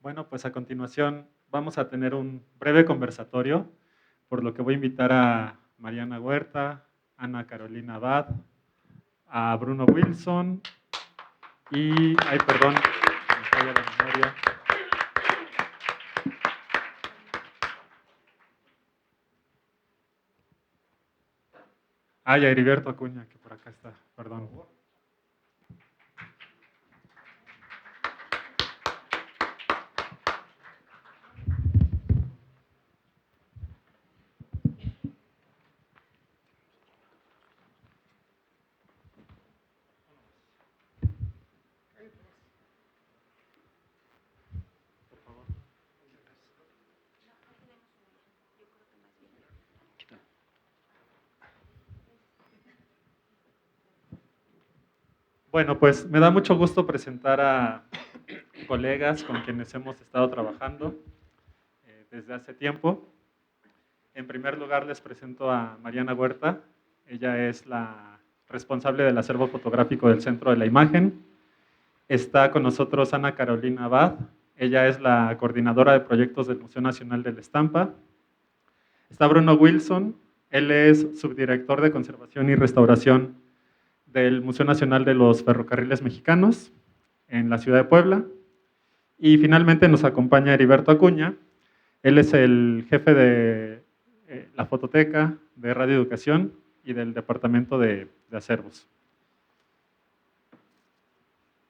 Bueno, pues a continuación vamos a tener un breve conversatorio, por lo que voy a invitar a Mariana Huerta, Ana Carolina Abad, a Bruno Wilson y, ay, perdón, me falla la memoria. Y a Heriberto Acuña, que por acá está, perdón. Bueno, pues me da mucho gusto presentar a colegas con quienes hemos estado trabajando desde hace tiempo. En primer lugar, les presento a Mariana Huerta. Ella es la responsable del acervo fotográfico del Centro de la Imagen. Está con nosotros Ana Carolina Abad. Ella es la coordinadora de proyectos del Museo Nacional de la Estampa. Está Bruno Wilson. Él es subdirector de conservación y restauración del Museo Nacional de los Ferrocarriles Mexicanos en la ciudad de Puebla. Y finalmente nos acompaña Heriberto Acuña. Él es el jefe de la fototeca, de Radio Educación y del departamento de acervos.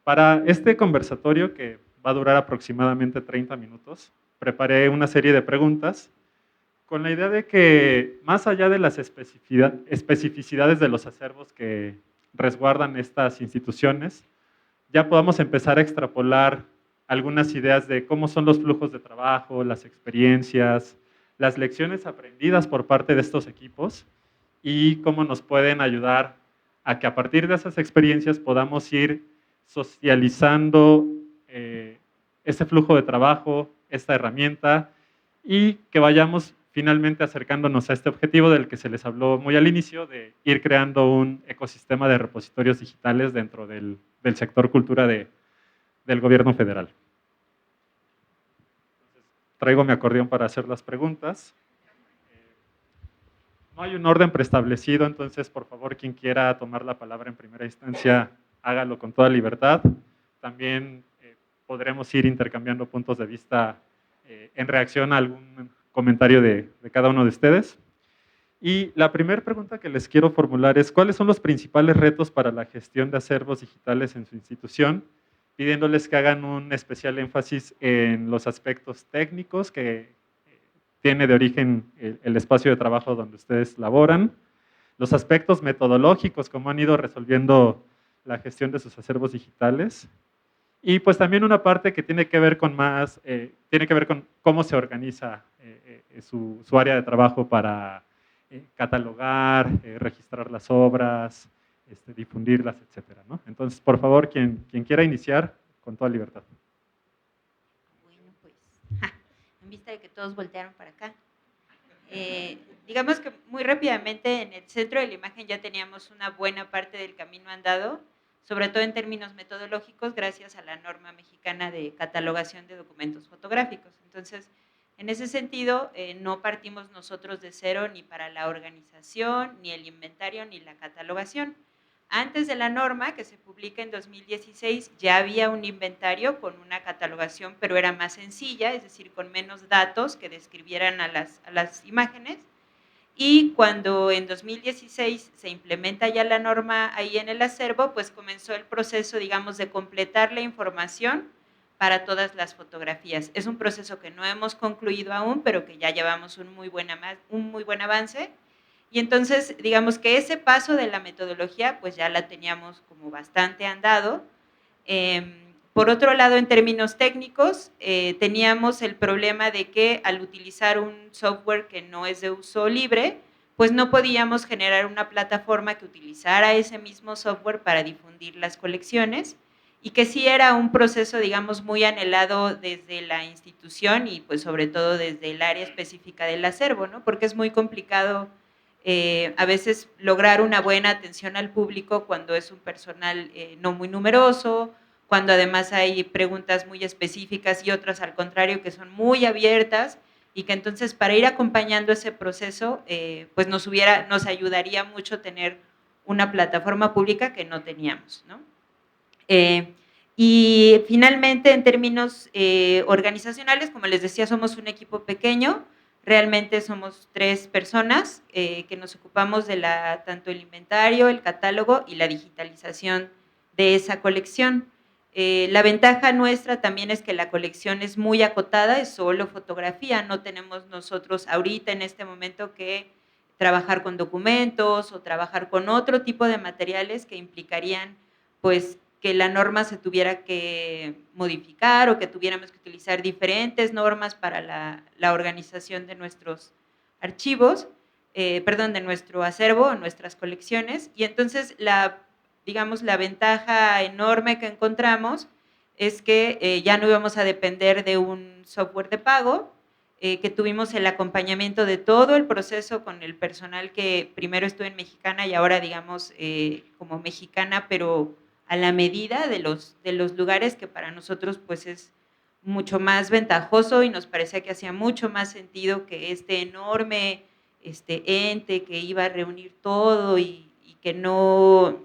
Para este conversatorio, que va a durar aproximadamente 30 minutos, preparé una serie de preguntas con la idea de que, más allá de las especificidades de los acervos que resguardan estas instituciones, ya podamos empezar a extrapolar algunas ideas de cómo son los flujos de trabajo, las experiencias, las lecciones aprendidas por parte de estos equipos y cómo nos pueden ayudar a que a partir de esas experiencias podamos ir socializando ese flujo de trabajo, esta herramienta, y que vayamos finalmente acercándonos a este objetivo del que se les habló muy al inicio, de ir creando un ecosistema de repositorios digitales dentro del sector cultura del gobierno federal. Traigo mi acordeón para hacer las preguntas. No hay un orden preestablecido, entonces por favor quien quiera tomar la palabra en primera instancia, hágalo con toda libertad. También podremos ir intercambiando puntos de vista en reacción a algún comentario de cada uno de ustedes. Y la primera pregunta que les quiero formular es, ¿cuáles son los principales retos para la gestión de acervos digitales en su institución? Pidiéndoles que hagan un especial énfasis en los aspectos técnicos que tiene de origen el espacio de trabajo donde ustedes laboran, los aspectos metodológicos, cómo han ido resolviendo la gestión de sus acervos digitales, y pues también una parte que tiene que ver con tiene que ver con cómo se organiza su área de trabajo para catalogar, registrar las obras, difundirlas, etcétera, ¿no? Entonces, por favor, quien quiera iniciar, con toda libertad. Bueno, pues, en vista de que todos voltearon para acá, digamos que muy rápidamente en el Centro de la Imagen ya teníamos una buena parte del camino andado, sobre todo en términos metodológicos, gracias a la norma mexicana de catalogación de documentos fotográficos. Entonces, en ese sentido, no partimos nosotros de cero ni para la organización, ni el inventario, ni la catalogación. Antes de la norma, que se publica en 2016, ya había un inventario con una catalogación, pero era más sencilla, es decir, con menos datos que describieran a las imágenes. Y cuando en 2016 se implementa ya la norma ahí en el acervo, pues comenzó el proceso, digamos, de completar la información para todas las fotografías. Es un proceso que no hemos concluido aún, pero que ya llevamos un muy buen avance. Y entonces, digamos que ese paso de la metodología, pues ya la teníamos como bastante andado. Por otro lado, en términos técnicos, teníamos el problema de que al utilizar un software que no es de uso libre, pues no podíamos generar una plataforma que utilizara ese mismo software para difundir las colecciones, y que sí era un proceso, digamos, muy anhelado desde la institución y pues sobre todo desde el área específica del acervo, ¿no? Porque es muy complicado a veces lograr una buena atención al público cuando es un personal no muy numeroso, cuando además hay preguntas muy específicas y otras al contrario que son muy abiertas y que entonces para ir acompañando ese proceso, pues nos ayudaría mucho tener una plataforma pública que no teníamos, ¿no? Y finalmente, en términos organizacionales, como les decía, somos un equipo pequeño, realmente somos 3 personas que nos ocupamos de tanto el inventario, el catálogo y la digitalización de esa colección. La ventaja nuestra también es que la colección es muy acotada, es solo fotografía, no tenemos nosotros ahorita en este momento que trabajar con documentos o trabajar con otro tipo de materiales que implicarían pues que la norma se tuviera que modificar o que tuviéramos que utilizar diferentes normas para la organización de nuestros archivos, de nuestro acervo, nuestras colecciones. Y entonces, digamos, la ventaja enorme que encontramos es que ya no íbamos a depender de un software de pago, que tuvimos el acompañamiento de todo el proceso con el personal que primero estuvo en Mexicana y ahora, digamos, como mexicana, pero a la medida de los lugares que para nosotros pues es mucho más ventajoso y nos parecía que hacía mucho más sentido que este enorme ente que iba a reunir todo y que no,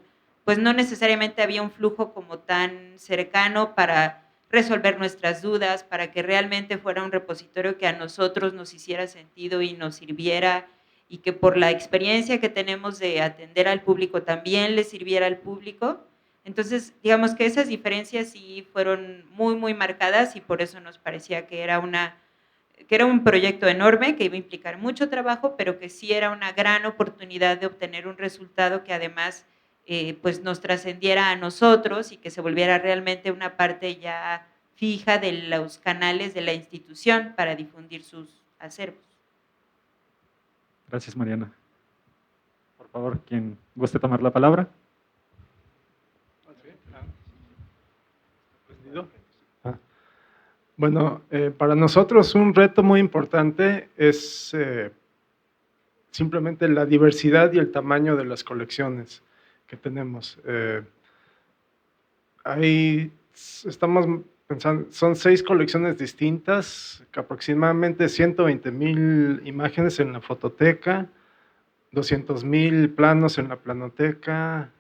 pues no necesariamente había un flujo como tan cercano para resolver nuestras dudas, para que realmente fuera un repositorio que a nosotros nos hiciera sentido y nos sirviera y que por la experiencia que tenemos de atender al público también le sirviera al público. Entonces, digamos que esas diferencias sí fueron muy, muy marcadas y por eso nos parecía que era un proyecto enorme, que iba a implicar mucho trabajo, pero que sí era una gran oportunidad de obtener un resultado que además pues nos trascendiera a nosotros y que se volviera realmente una parte ya fija de los canales de la institución para difundir sus acervos. Gracias, Mariana. Por favor, quien guste tomar la palabra. Bueno, para nosotros un reto muy importante es simplemente la diversidad y el tamaño de las colecciones que tenemos. Estamos pensando, son 6 colecciones distintas, aproximadamente 120,000 imágenes en la fototeca, 200,000 planos en la planoteca,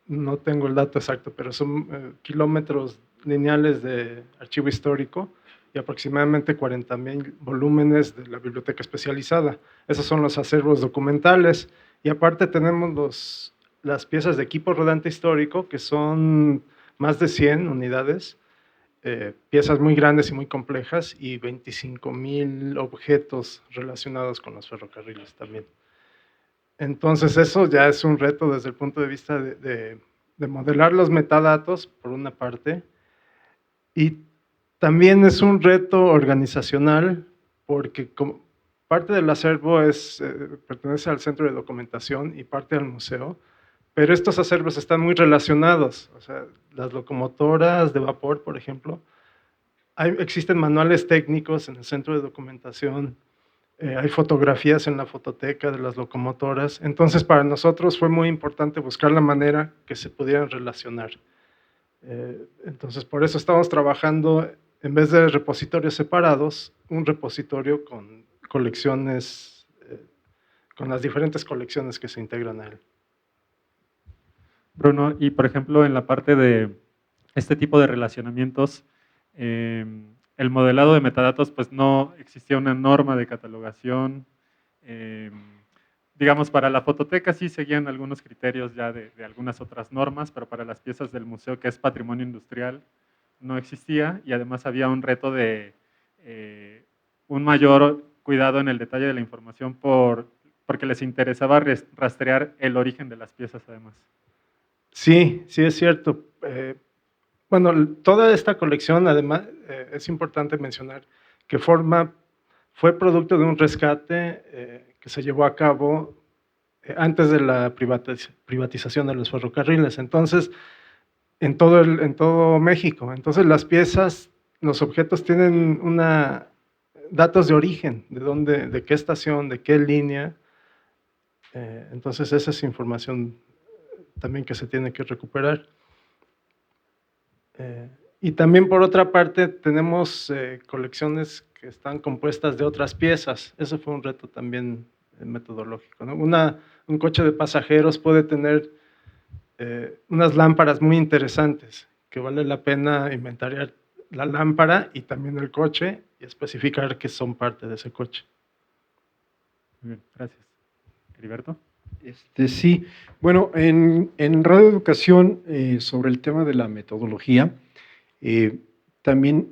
no tengo el dato exacto, pero son kilómetros lineales de archivo histórico y aproximadamente 40,000 volúmenes de la biblioteca especializada. Esos son los acervos documentales. Y aparte tenemos las piezas de equipo rodante histórico, que son más de 100 unidades, piezas muy grandes y muy complejas, y 25,000 objetos relacionados con los ferrocarriles también. Entonces eso ya es un reto desde el punto de vista de modelar los metadatos, por una parte, y también es un reto organizacional, porque como parte del acervo pertenece al centro de documentación y parte al museo, pero estos acervos están muy relacionados. O sea, las locomotoras de vapor, por ejemplo, existen manuales técnicos en el centro de documentación, hay fotografías en la fototeca de las locomotoras. Entonces, para nosotros fue muy importante buscar la manera que se pudieran relacionar. Entonces, por eso estamos trabajando, en vez de repositorios separados, un repositorio con colecciones, con las diferentes colecciones que se integran a él. Bruno, y por ejemplo, en la parte de este tipo de relacionamientos, el modelado de metadatos, pues no existía una norma de catalogación. Digamos, para la fototeca sí seguían algunos criterios ya de algunas otras normas, pero para las piezas del museo, que es patrimonio industrial, no existía, y además había un reto de un mayor cuidado en el detalle de la información porque les interesaba rastrear el origen de las piezas además. Sí, sí es cierto. Bueno, toda esta colección, además, es importante mencionar que fue producto de un rescate que se llevó a cabo antes de la privatización de los ferrocarriles, entonces, en todo México. Entonces, las piezas, los objetos tienen datos de origen, de qué estación, de qué línea. Entonces, esa es información también que se tiene que recuperar. Y también por otra parte tenemos colecciones que están compuestas de otras piezas. Ese fue un reto también metodológico, ¿no? Un coche de pasajeros puede tener unas lámparas muy interesantes, que vale la pena inventariar la lámpara y también el coche y especificar que son parte de ese coche. Muy bien, gracias. Heriberto. Sí, bueno, en radioeducación, sobre el tema de la metodología, también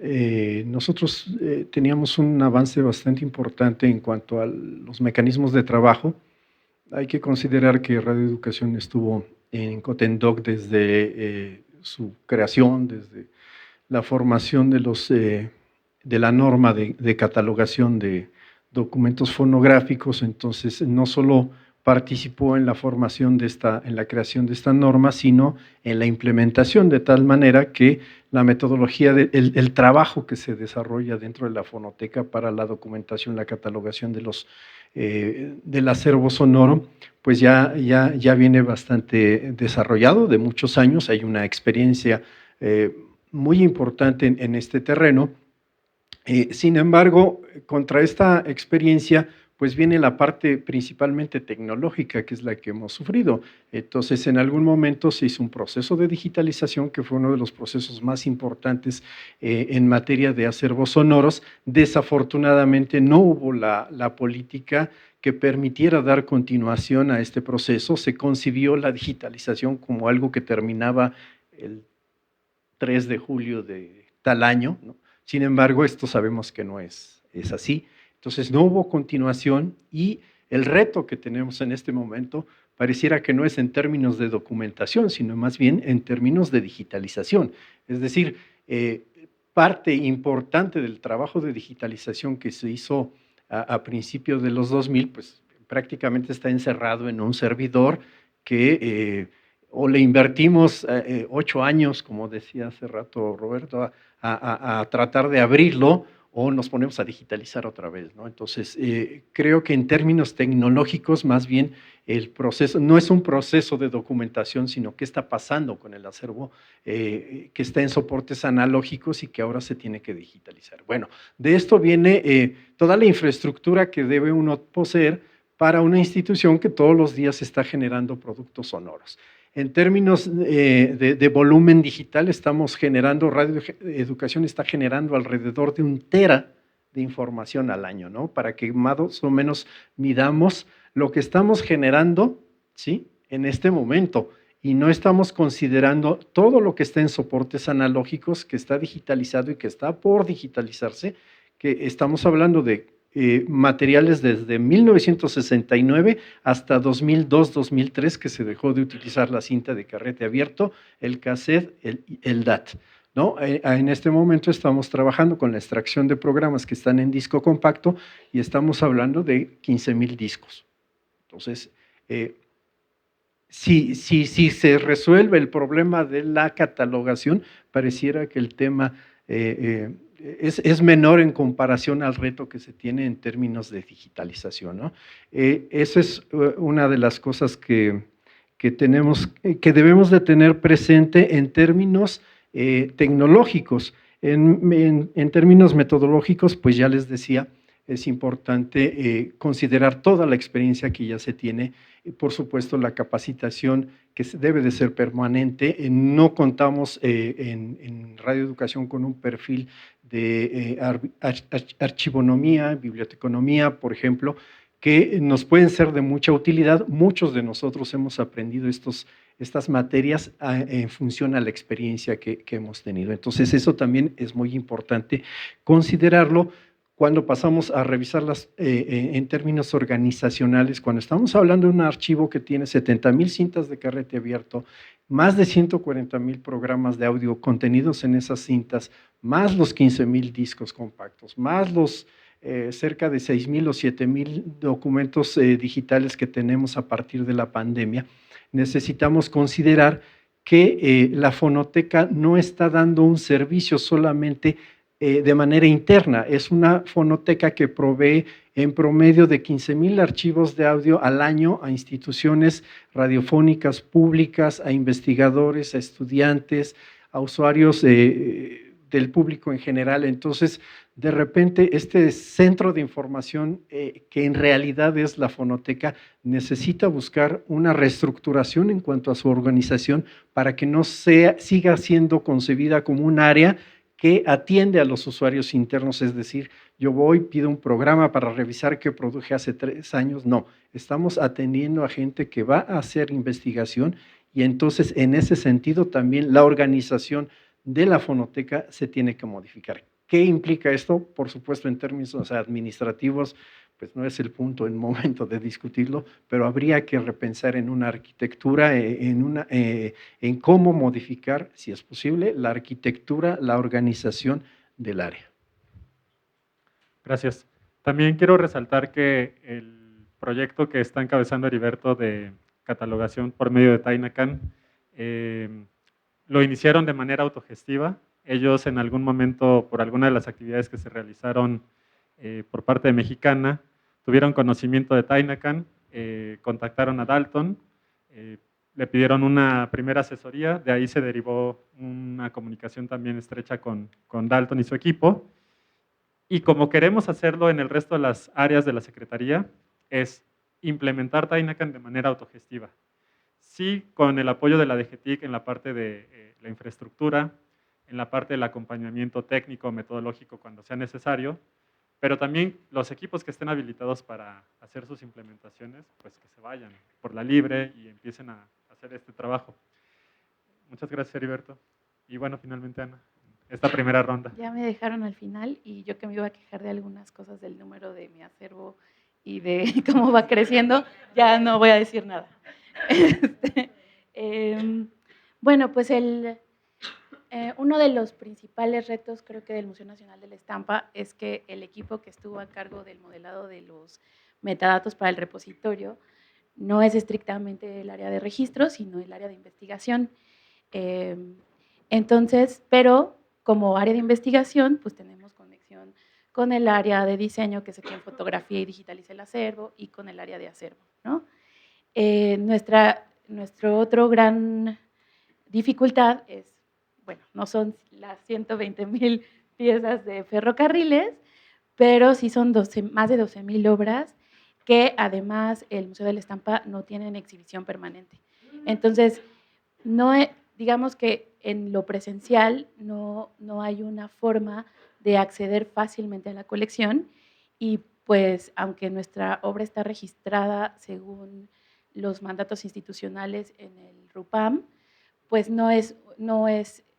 nosotros teníamos un avance bastante importante en cuanto a los mecanismos de trabajo. Hay que considerar que radioeducación estuvo en Cotendoc desde su creación, desde la formación de la norma de catalogación de documentos fonográficos. Entonces, no solo participó en la formación en la creación de esta norma, sino en la implementación, de tal manera que la metodología, el trabajo que se desarrolla dentro de la fonoteca para la documentación, la catalogación del acervo sonoro, pues ya viene bastante desarrollado, de muchos años. Hay una experiencia muy importante en este terreno. Sin embargo, contra esta experiencia, pues viene la parte principalmente tecnológica, que es la que hemos sufrido. Entonces, en algún momento se hizo un proceso de digitalización, que fue uno de los procesos más importantes en materia de acervos sonoros. Desafortunadamente, no hubo la política que permitiera dar continuación a este proceso. Se concibió la digitalización como algo que terminaba el 3 de julio de tal año, ¿no? Sin embargo, esto sabemos que no es así. Entonces, no hubo continuación y el reto que tenemos en este momento pareciera que no es en términos de documentación, sino más bien en términos de digitalización. Es decir, parte importante del trabajo de digitalización que se hizo a principios de los 2000, pues prácticamente está encerrado en un servidor que o le invertimos 8 años, como decía hace rato Roberto, a tratar de abrirlo, o nos ponemos a digitalizar otra vez, ¿no? Entonces, creo que en términos tecnológicos, más bien, el proceso no es un proceso de documentación, sino qué está pasando con el acervo que está en soportes analógicos y que ahora se tiene que digitalizar. Bueno, de esto viene toda la infraestructura que debe uno poseer para una institución que todos los días está generando productos sonoros. En términos de volumen digital, estamos generando, Radio Educación está generando alrededor de 1 tera de información al año, ¿no? Para que más o menos midamos lo que estamos generando, ¿sí?, en este momento, y no estamos considerando todo lo que está en soportes analógicos, que está digitalizado y que está por digitalizarse, que estamos hablando de materiales desde 1969 hasta 2002-2003, que se dejó de utilizar la cinta de carrete abierto, el cassette, el DAT, ¿no? En este momento estamos trabajando con la extracción de programas que están en disco compacto y estamos hablando de 15,000 discos. Entonces, si se resuelve el problema de la catalogación, pareciera que el tema es menor en comparación al reto que se tiene en términos de digitalización, ¿no? Esa es una de las cosas que debemos de tener presente en términos tecnológicos. En términos metodológicos, pues ya les decía, es importante considerar toda la experiencia que ya se tiene, y por supuesto la capacitación que debe de ser permanente. No contamos en radioeducación con un perfil de archivonomía, biblioteconomía, por ejemplo, que nos pueden ser de mucha utilidad. Muchos de nosotros hemos aprendido estas materias en función a la experiencia que hemos tenido. Entonces, eso también es muy importante considerarlo cuando pasamos a revisarlas en términos organizacionales. Cuando estamos hablando de un archivo que tiene 70,000 cintas de carrete abierto, más de 140,000 programas de audio contenidos en esas cintas, más los 15,000 discos compactos, más los cerca de 6,000 o 7,000 documentos digitales que tenemos a partir de la pandemia, necesitamos considerar que la fonoteca no está dando un servicio solamente de manera interna. Es una fonoteca que provee en promedio de 15,000 archivos de audio al año a instituciones radiofónicas públicas, a investigadores, a estudiantes, a usuarios del público en general. Entonces, de repente, este centro de información, que en realidad es la fonoteca, necesita buscar una reestructuración en cuanto a su organización para que no siga siendo concebida como un área que atiende a los usuarios internos, es decir, yo voy, pido un programa para revisar qué produje hace 3 años. No, estamos atendiendo a gente que va a hacer investigación y entonces en ese sentido también la organización de la fonoteca se tiene que modificar. ¿Qué implica esto? Por supuesto, en términos administrativos, pues no es el punto, el momento de discutirlo, pero habría que repensar en una arquitectura, en cómo modificar, si es posible, la arquitectura, la organización del área. Gracias. También quiero resaltar que el proyecto que está encabezando Heriberto de catalogación por medio de Tainacan, lo iniciaron de manera autogestiva. Ellos en algún momento, por alguna de las actividades que se realizaron por parte de Mexicana, tuvieron conocimiento de Tainacan, contactaron a Dalton, le pidieron una primera asesoría, de ahí se derivó una comunicación también estrecha con Dalton y su equipo. Y como queremos hacerlo en el resto de las áreas de la Secretaría, es implementar Tainacan de manera autogestiva. Sí, con el apoyo de la DGTIC en la parte de la infraestructura, en la parte del acompañamiento técnico, metodológico cuando sea necesario, pero también los equipos que estén habilitados para hacer sus implementaciones, pues que se vayan por la libre y empiecen a hacer este trabajo. Muchas gracias, Heriberto. Y bueno, finalmente, Ana, esta primera ronda. Ya me dejaron al final y yo que me iba a quejar de algunas cosas del número de mi acervo y de cómo va creciendo, ya no voy a decir nada. Bueno, pues uno de los principales retos, creo que del Museo Nacional de la Estampa, es que el equipo que estuvo a cargo del modelado de los metadatos para el repositorio no es estrictamente el área de registro, sino el área de investigación. Entonces, pero como área de investigación, pues tenemos conexión con el área de diseño, que es quien fotografía y digitaliza el acervo, y con el área de acervo, ¿no? Nuestro otro gran dificultad es, bueno, no son las 120,000 piezas de ferrocarriles, pero sí son más de 12,000 obras que además el Museo de la Estampa no tiene en exhibición permanente. Entonces, digamos que en lo presencial no hay una forma de acceder fácilmente a la colección y pues aunque nuestra obra está registrada según los mandatos institucionales en el RUPAM, pues no es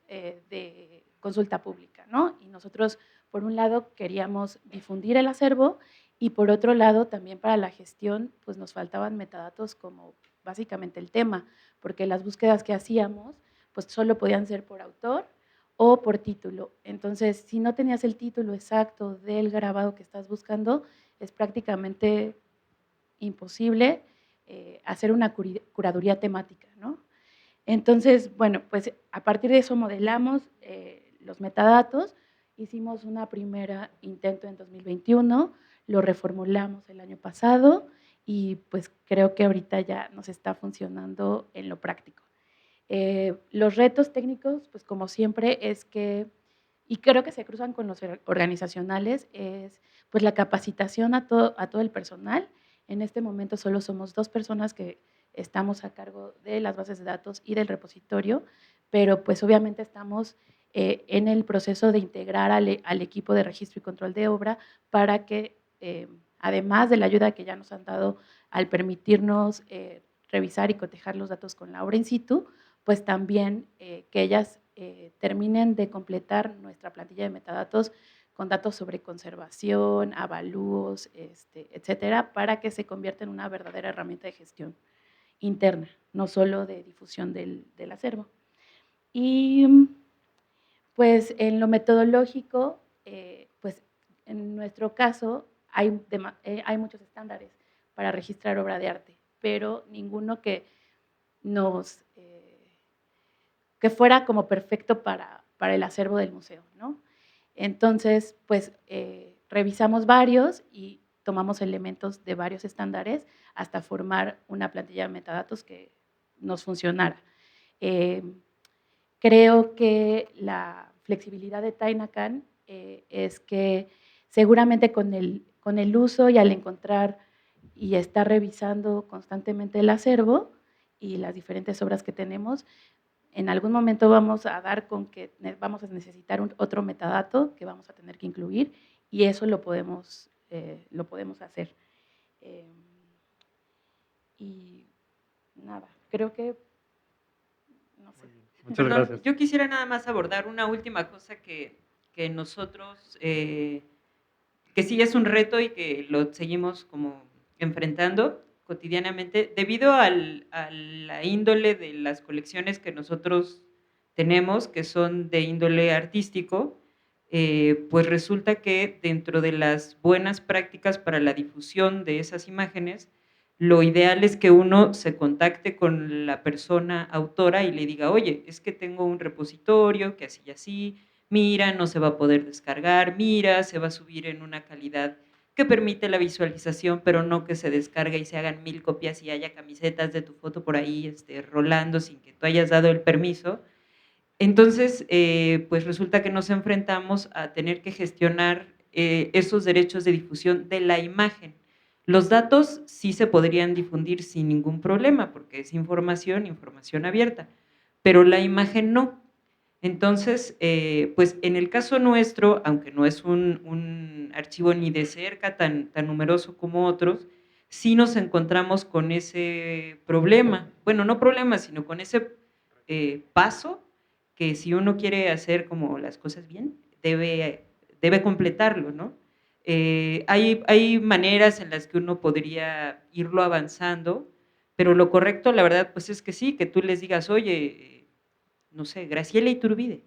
de consulta pública, ¿no? Y nosotros, por un lado, queríamos difundir el acervo y por otro lado, también para la gestión, pues nos faltaban metadatos como básicamente el tema, porque las búsquedas que hacíamos, pues solo podían ser por autor o por título. Entonces, si no tenías el título exacto del grabado que estás buscando, es prácticamente imposible hacer una curaduría temática, ¿no? Entonces, bueno, pues a partir de eso modelamos los metadatos, hicimos una primera intento en 2021, lo reformulamos el año pasado y pues creo que ahorita ya nos está funcionando en lo práctico. Los retos técnicos, pues como siempre, es que, y creo que se cruzan con los organizacionales, es pues la capacitación a todo el personal. En este momento solo somos 2 personas que estamos a cargo de las bases de datos y del repositorio, pero pues obviamente estamos en el proceso de integrar al equipo de registro y control de obra para que, además de la ayuda que ya nos han dado al permitirnos revisar y cotejar los datos con la obra in situ, pues también que ellas terminen de completar nuestra plantilla de metadatos con datos sobre conservación, avalúos, etcétera, para que se convierta en una verdadera herramienta de gestión interna, no solo de difusión del acervo. Y pues en lo metodológico, pues en nuestro caso hay muchos estándares para registrar obra de arte, pero ninguno que fuera como perfecto para el acervo del museo, ¿no? Entonces, pues revisamos varios y tomamos elementos de varios estándares hasta formar una plantilla de metadatos que nos funcionara. creo que la flexibilidad de Tainacan es que seguramente con el uso y al encontrar y estar revisando constantemente el acervo y las diferentes obras que tenemos, en algún momento vamos a dar con que vamos a necesitar otro metadato que vamos a tener que incluir y eso lo podemos hacer. Y nada, creo que, no sé. Muchas Perdón, gracias. yo quisiera nada más abordar una última cosa que nosotros, que sí es un reto y que lo seguimos como enfrentando cotidianamente, debido a la índole de las colecciones que nosotros tenemos, que son de índole artístico, pues resulta que dentro de las buenas prácticas para la difusión de esas imágenes, lo ideal es que uno se contacte con la persona autora y le diga, oye, es que tengo un repositorio que así y así, mira, no se va a poder descargar, mira, se va a subir en una calidad que permite la visualización, pero no que se descargue y se hagan 1000 copias y haya camisetas de tu foto por ahí rolando sin que tú hayas dado el permiso. Entonces, pues resulta que nos enfrentamos a tener que gestionar esos derechos de difusión de la imagen. Los datos sí se podrían difundir sin ningún problema, porque es información abierta, pero la imagen no. Entonces, pues en el caso nuestro, aunque no es un archivo ni de cerca tan numeroso como otros, sí nos encontramos con ese problema. Bueno, no problema, sino con ese paso que si uno quiere hacer como las cosas bien, debe completarlo, ¿no? Hay maneras en las que uno podría irlo avanzando, pero lo correcto, la verdad, pues es que sí, que tú les digas, oye, no sé, Graciela Iturbide,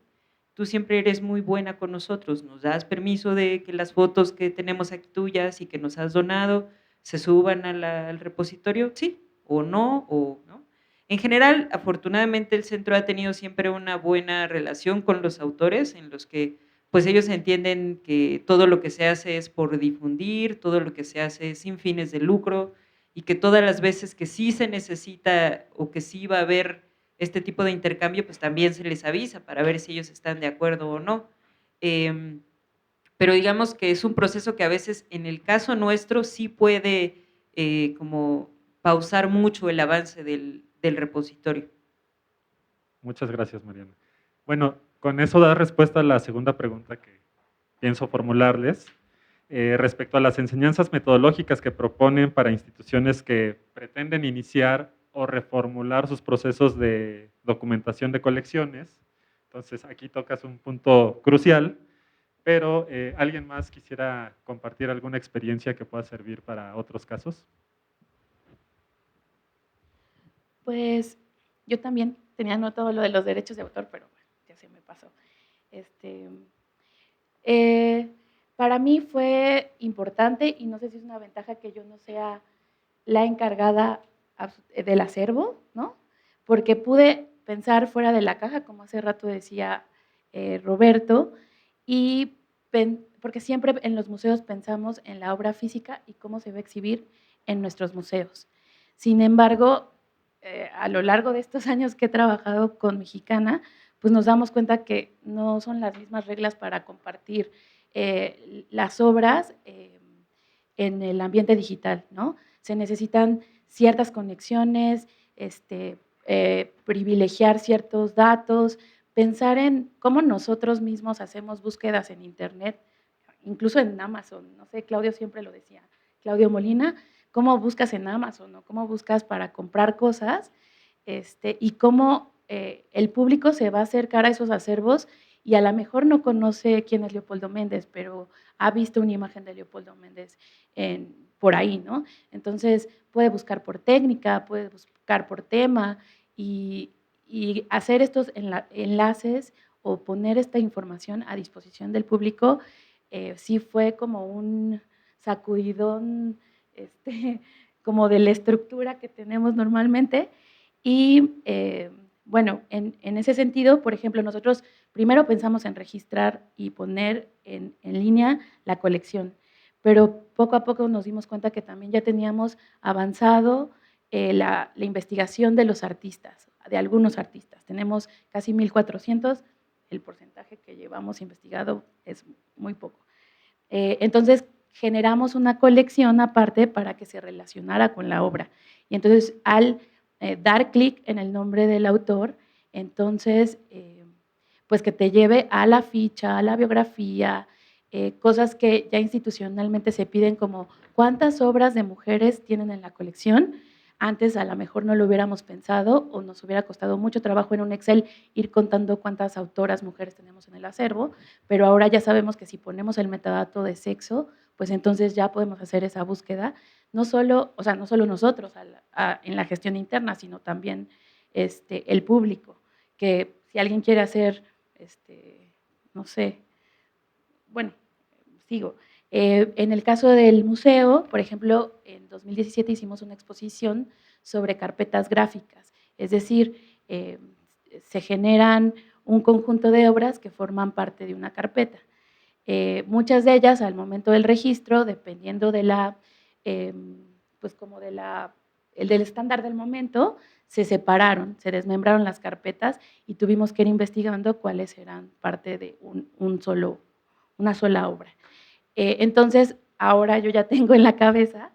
tú siempre eres muy buena con nosotros, nos das permiso de que las fotos que tenemos aquí tuyas y que nos has donado se suban al repositorio, sí, o no, o no. En general, afortunadamente el centro ha tenido siempre una buena relación con los autores, en los que pues ellos entienden que todo lo que se hace es por difundir, todo lo que se hace es sin fines de lucro, y que todas las veces que sí se necesita o que sí va a haber este tipo de intercambio, pues también se les avisa para ver si ellos están de acuerdo o no. Pero digamos que es un proceso que a veces en el caso nuestro sí puede como pausar mucho el avance del repositorio. Muchas gracias, Mariana. Bueno, con eso da respuesta a la segunda pregunta que pienso formularles. Respecto a las enseñanzas metodológicas que proponen para instituciones que pretenden iniciar o reformular sus procesos de documentación de colecciones. Entonces, aquí tocas un punto crucial, pero ¿alguien más quisiera compartir alguna experiencia que pueda servir para otros casos? Pues yo también tenía anotado lo de los derechos de autor, pero bueno, ya se me pasó. Para mí fue importante, y no sé si es una ventaja que yo no sea la encargada del acervo, ¿no? Porque pude pensar fuera de la caja, como hace rato decía Roberto, y porque siempre en los museos pensamos en la obra física y cómo se va a exhibir en nuestros museos. Sin embargo, a lo largo de estos años que he trabajado con Mexicana, pues nos damos cuenta que no son las mismas reglas para compartir las obras en el ambiente digital, ¿no? Se necesitan ciertas conexiones, privilegiar ciertos datos, pensar en cómo nosotros mismos hacemos búsquedas en Internet, incluso en Amazon, no sé, Claudio siempre lo decía, Claudio Molina, cómo buscas en Amazon o cómo buscas para comprar cosas, y cómo el público se va a acercar a esos acervos y a lo mejor no conoce quién es Leopoldo Méndez, pero ha visto una imagen de Leopoldo Méndez por ahí, ¿no? Entonces puede buscar por técnica, puede buscar por tema y hacer estos enlaces o poner esta información a disposición del público, sí fue como un sacudidón como de la estructura que tenemos normalmente. Y bueno, en ese sentido, por ejemplo, nosotros primero pensamos en registrar y poner en línea la colección, pero poco a poco nos dimos cuenta que también ya teníamos avanzado la investigación de los artistas, de algunos artistas. Tenemos casi 1,400, el porcentaje que llevamos investigado es muy poco. Entonces, generamos una colección aparte para que se relacionara con la obra. Y entonces, al dar clic en el nombre del autor, entonces, pues que te lleve a la ficha, a la biografía, cosas que ya institucionalmente se piden como cuántas obras de mujeres tienen en la colección. Antes a lo mejor no lo hubiéramos pensado o nos hubiera costado mucho trabajo en un Excel ir contando cuántas autoras mujeres tenemos en el acervo, pero ahora ya sabemos que si ponemos el metadato de sexo, pues entonces ya podemos hacer esa búsqueda, no solo nosotros en la gestión interna, sino también el público, que si alguien quiere hacer, no sé, bueno, sigo. En el caso del museo, por ejemplo, en 2017 hicimos una exposición sobre carpetas gráficas, es decir, se generan un conjunto de obras que forman parte de una carpeta. Muchas de ellas, al momento del registro, dependiendo de pues como del estándar del momento, se separaron, se desmembraron las carpetas y tuvimos que ir investigando cuáles eran parte de una sola obra. Entonces, ahora yo ya tengo en la cabeza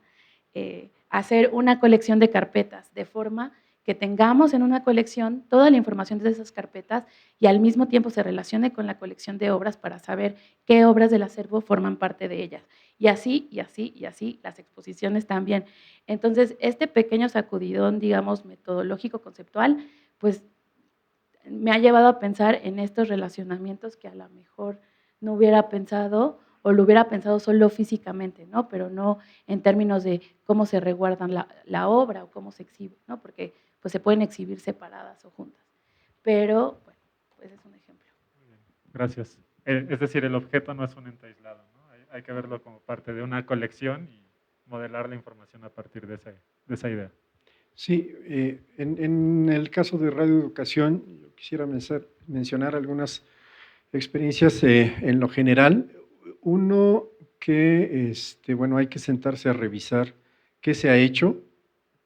hacer una colección de carpetas, de forma que tengamos en una colección toda la información de esas carpetas y al mismo tiempo se relacione con la colección de obras para saber qué obras del acervo forman parte de ellas. Y así, y así, y así, las exposiciones también. Entonces, este pequeño sacudidón, digamos, metodológico, conceptual, pues me ha llevado a pensar en estos relacionamientos que a lo mejor no hubiera pensado o lo hubiera pensado solo físicamente, ¿no? Pero no en términos de cómo se reguardan la obra o cómo se exhibe, ¿no? Porque pues, se pueden exhibir separadas o juntas. Pero, bueno, pues es un ejemplo. Gracias. Es decir, el objeto no es un ente aislado, ¿no? Hay que verlo como parte de una colección y modelar la información a partir de esa idea. Sí, en el caso de radioeducación, yo quisiera mencionar algunas experiencias en lo general. Uno que, bueno, hay que sentarse a revisar qué se ha hecho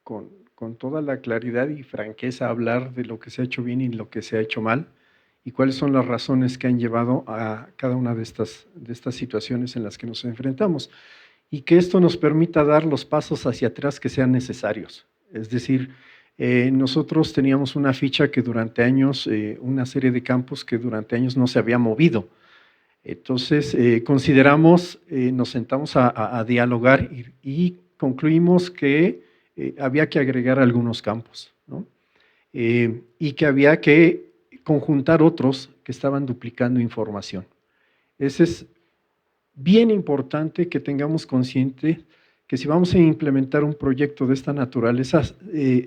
con toda la claridad y franqueza, hablar de lo que se ha hecho bien y lo que se ha hecho mal y cuáles son las razones que han llevado a cada una de estas situaciones en las que nos enfrentamos y que esto nos permita dar los pasos hacia atrás que sean necesarios. Es decir, nosotros teníamos una ficha que durante años, una serie de campos que durante años no se había movido. Entonces, consideramos, nos sentamos a dialogar y concluimos que había que agregar algunos campos, ¿no? Y que había que conjuntar otros que estaban duplicando información. Ese es bien importante que tengamos consciente que si vamos a implementar un proyecto de esta naturaleza,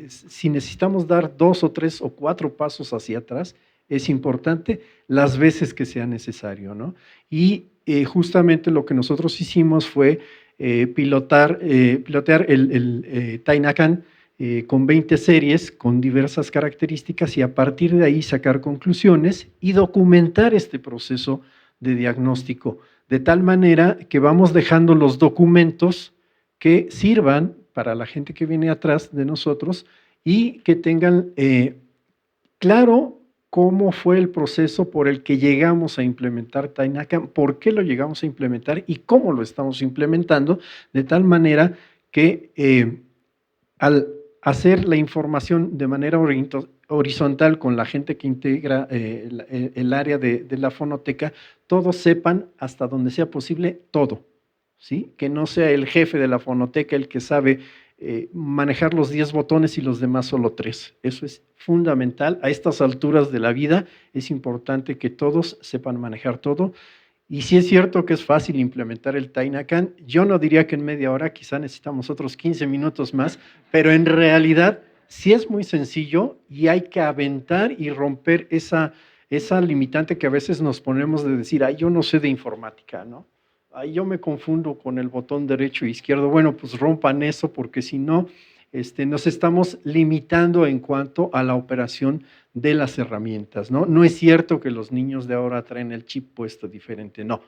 si necesitamos dar 2 o 3 o 4 pasos hacia atrás, es importante las veces que sea necesario, ¿no? Y justamente lo que nosotros hicimos fue pilotear el Tainacan con 20 series, con diversas características y a partir de ahí sacar conclusiones y documentar este proceso de diagnóstico, de tal manera que vamos dejando los documentos que sirvan para la gente que viene atrás de nosotros y que tengan claro cómo fue el proceso por el que llegamos a implementar Tainacan, por qué lo llegamos a implementar y cómo lo estamos implementando, de tal manera que al hacer la información de manera horizontal con la gente que integra el área de la fonoteca, todos sepan hasta donde sea posible todo, ¿sí? Que no sea el jefe de la fonoteca el que sabe manejar los 10 botones y los demás solo 3. Eso es fundamental. A estas alturas de la vida es importante que todos sepan manejar todo. Y sí es cierto que es fácil implementar el Tainacan. Yo no diría que en media hora, quizá necesitamos otros 15 minutos más, pero en realidad sí es muy sencillo y hay que aventar y romper esa limitante que a veces nos ponemos de decir, ay, yo no sé de informática, ¿no? Ay, yo me confundo con el botón derecho e izquierdo. Bueno, pues rompan eso porque si no, nos estamos limitando en cuanto a la operación de las herramientas, ¿no? No es cierto que los niños de ahora traen el chip puesto diferente, no.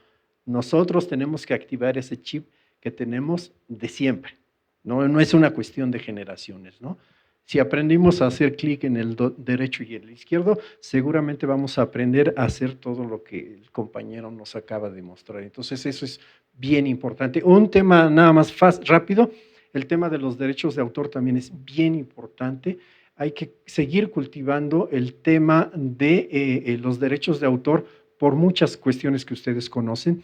Nosotros tenemos que activar ese chip que tenemos de siempre, no es una cuestión de generaciones, ¿no? Si aprendimos a hacer clic en el derecho y el izquierdo, seguramente vamos a aprender a hacer todo lo que el compañero nos acaba de mostrar. Entonces, eso es bien importante. Un tema nada más rápido, el tema de los derechos de autor también es bien importante. Hay que seguir cultivando el tema de los derechos de autor por muchas cuestiones que ustedes conocen.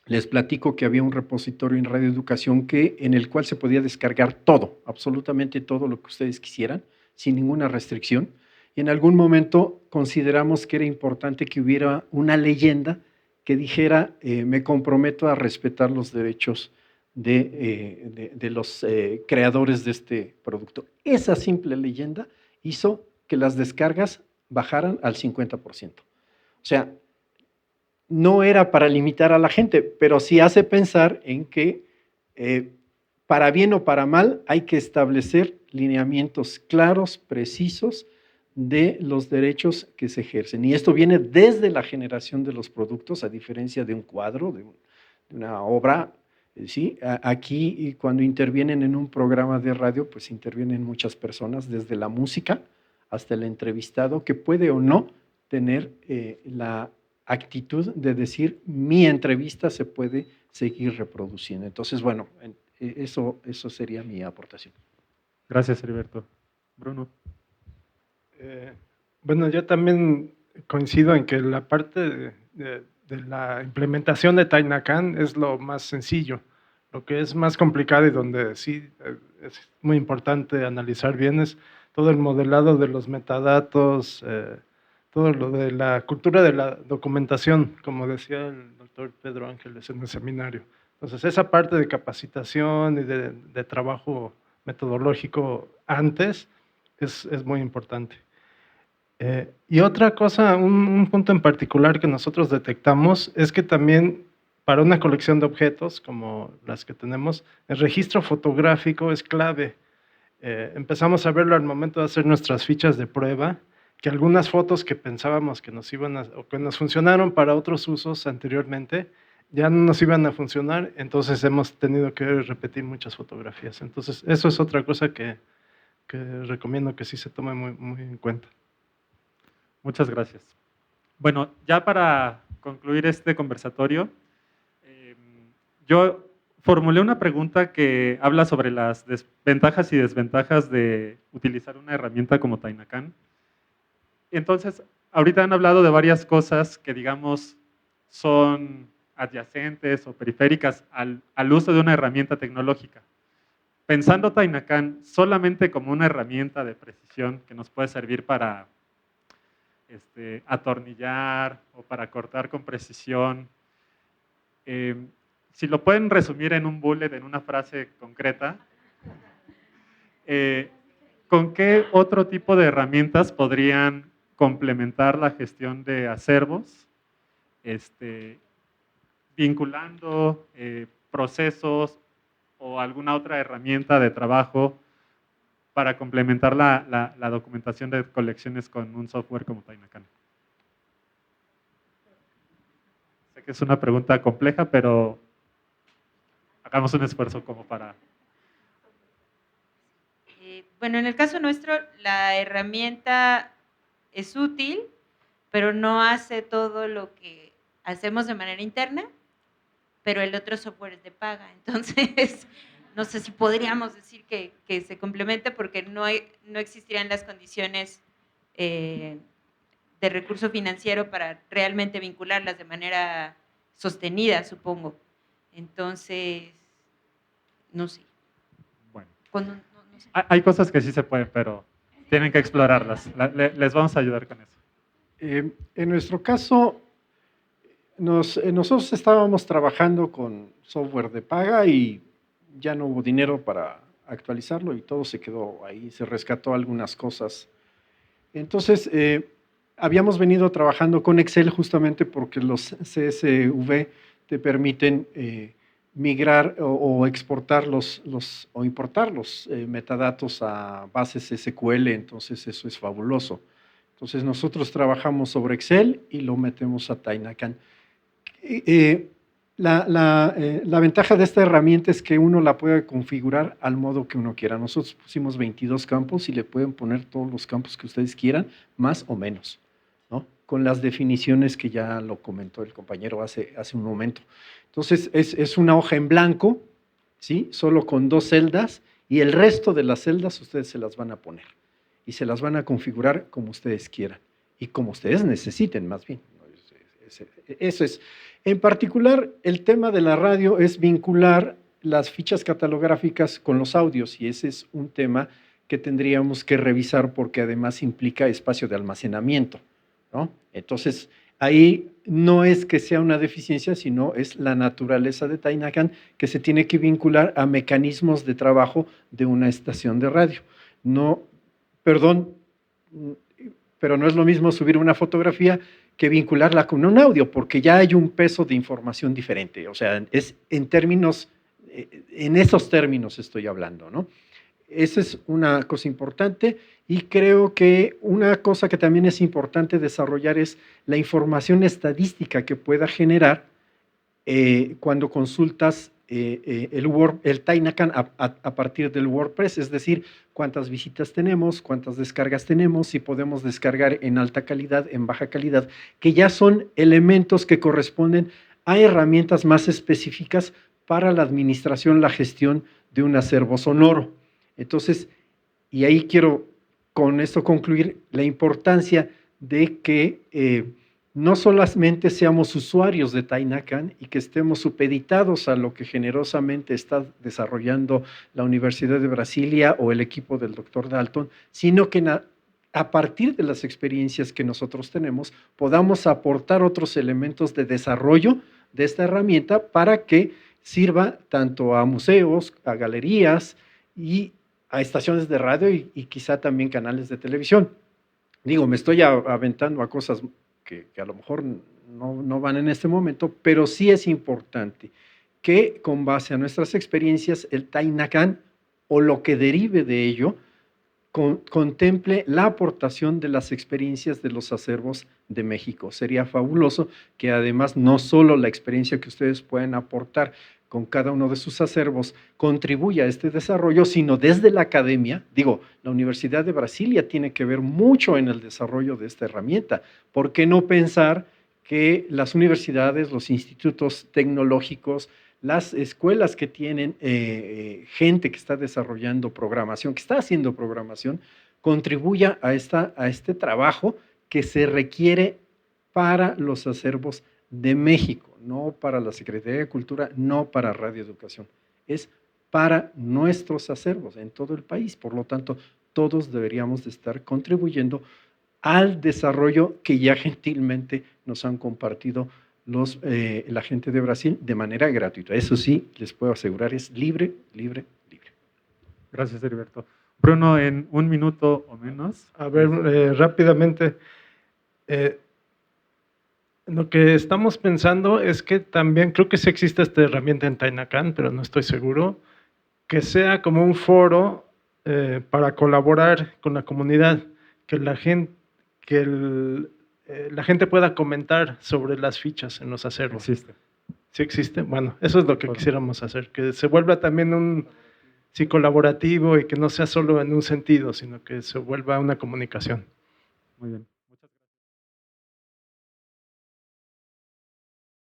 Les platico que había un repositorio en Radio Educación en el cual se podía descargar todo, absolutamente todo lo que ustedes quisieran, sin ninguna restricción. Y en algún momento consideramos que era importante que hubiera una leyenda que dijera, me comprometo a respetar los derechos de los creadores de este producto. Esa simple leyenda hizo que las descargas bajaran al 50%. O sea, no era para limitar a la gente, pero sí hace pensar en que para bien o para mal hay que establecer lineamientos claros, precisos de los derechos que se ejercen. Y esto viene desde la generación de los productos, a diferencia de un cuadro, de una obra. ¿Sí? Aquí, cuando intervienen en un programa de radio, pues intervienen muchas personas, desde la música hasta el entrevistado, que puede o no tener la actitud de decir, mi entrevista se puede seguir reproduciendo. Entonces, bueno, eso sería mi aportación. Gracias, Heriberto. Bruno. Bueno, yo también coincido en que la parte de la implementación de Tainacan es lo más sencillo. Lo que es más complicado y donde sí es muy importante analizar bien es todo el modelado de los metadatos, todo lo de la cultura de la documentación, como decía el doctor Pedro Ángeles en el seminario. Entonces, esa parte de capacitación y de trabajo metodológico antes es muy importante. Y otra cosa, un punto en particular que nosotros detectamos es que también para una colección de objetos como las que tenemos, el registro fotográfico es clave. Empezamos a verlo al momento de hacer nuestras fichas de prueba, que algunas fotos que pensábamos que nos iban o que nos funcionaron para otros usos anteriormente, ya no nos iban a funcionar, entonces hemos tenido que repetir muchas fotografías. Entonces, eso es otra cosa que recomiendo que sí se tome muy en cuenta. Muchas gracias. Bueno, ya para concluir este conversatorio, yo formulé una pregunta que habla sobre las ventajas y desventajas de utilizar una herramienta como Tainacan. Entonces, ahorita han hablado de varias cosas que, digamos, son adyacentes o periféricas al uso de una herramienta tecnológica. Pensando Tainacan solamente como una herramienta de precisión que nos puede servir para atornillar o para cortar con precisión. Si lo pueden resumir en un bullet, en una frase concreta, ¿con qué otro tipo de herramientas podrían complementar la gestión de acervos, vinculando procesos o alguna otra herramienta de trabajo para complementar la documentación de colecciones con un software como Tainacan? Sé que es una pregunta compleja, pero hagamos un esfuerzo como para... Bueno, en el caso nuestro, la herramienta es útil, pero no hace todo lo que hacemos de manera interna, pero el otro software es de paga. Entonces, no sé si podríamos decir que se complemente porque no existirían las condiciones de recurso financiero para realmente vincularlas de manera sostenida, supongo. Entonces, no sé. Bueno, no sé. Hay cosas que sí se pueden, pero tienen que explorarlas. Les vamos a ayudar con eso. En nuestro caso, nosotros estábamos trabajando con software de paga y ya no hubo dinero para actualizarlo y todo se quedó ahí, se rescató algunas cosas. Entonces, habíamos venido trabajando con Excel justamente porque los CSV te permiten migrar o exportar o importar los metadatos a bases SQL, entonces eso es fabuloso. Entonces nosotros trabajamos sobre Excel y lo metemos a Tainacan. La ventaja de esta herramienta es que uno la puede configurar al modo que uno quiera. Nosotros pusimos 22 campos y le pueden poner todos los campos que ustedes quieran, más o menos, ¿no? Con las definiciones que ya lo comentó el compañero hace un momento. Entonces, es una hoja en blanco, ¿sí? Solo con 2 celdas, y el resto de las celdas ustedes se las van a poner y se las van a configurar como ustedes quieran y como ustedes necesiten, más bien. Eso es. En particular, el tema de la radio es vincular las fichas catalográficas con los audios, y ese es un tema que tendríamos que revisar porque además implica espacio de almacenamiento, ¿no? Entonces, ahí no es que sea una deficiencia, sino es la naturaleza de Tainacan que se tiene que vincular a mecanismos de trabajo de una estación de radio. No, perdón, pero no es lo mismo subir una fotografía que vincularla con un audio, porque ya hay un peso de información diferente. O sea, es en términos, en esos términos estoy hablando, ¿no? Esa es una cosa importante, y creo que una cosa que también es importante desarrollar es la información estadística que pueda generar cuando consultas el Tainacan a partir del WordPress, es decir, cuántas visitas tenemos, cuántas descargas tenemos, si podemos descargar en alta calidad, en baja calidad, que ya son elementos que corresponden a herramientas más específicas para la administración, la gestión de un acervo sonoro. Entonces, y ahí quiero con esto concluir la importancia de que no solamente seamos usuarios de Tainacan y que estemos supeditados a lo que generosamente está desarrollando la Universidad de Brasilia o el equipo del doctor Dalton, sino que a partir de las experiencias que nosotros tenemos, podamos aportar otros elementos de desarrollo de esta herramienta para que sirva tanto a museos, a galerías y a estaciones de radio y quizá también canales de televisión. Digo, me estoy aventando a cosas que a lo mejor no van en este momento, pero sí es importante que con base a nuestras experiencias el Tainacan o lo que derive de ello contemple la aportación de las experiencias de los acervos de México. Sería fabuloso que además no solo la experiencia que ustedes pueden aportar con cada uno de sus acervos contribuya a este desarrollo, sino desde la academia. Digo, la Universidad de Brasilia tiene que ver mucho en el desarrollo de esta herramienta. ¿Por qué no pensar que las universidades, los institutos tecnológicos, las escuelas que tienen gente que está desarrollando programación, que está haciendo programación, contribuya a este trabajo que se requiere para los acervos de México, no para la Secretaría de Cultura, no para Radio Educación, es para nuestros acervos en todo el país. Por lo tanto, todos deberíamos de estar contribuyendo al desarrollo que ya gentilmente nos han compartido la gente de Brasil de manera gratuita. Eso sí, les puedo asegurar, es libre, libre, libre. Gracias, Heriberto. Bruno, en 1 minuto o menos. A ver, rápidamente. Lo que estamos pensando es que también, creo que sí existe esta herramienta en Tainacan, pero no estoy seguro, que sea como un foro para colaborar con la comunidad, que la gente pueda comentar sobre las fichas en los acervos. Existe. ¿Sí existe? Bueno, eso es lo que quisiéramos hacer, que se vuelva también sí, colaborativo y que no sea solo en un sentido, sino que se vuelva una comunicación. Muy bien.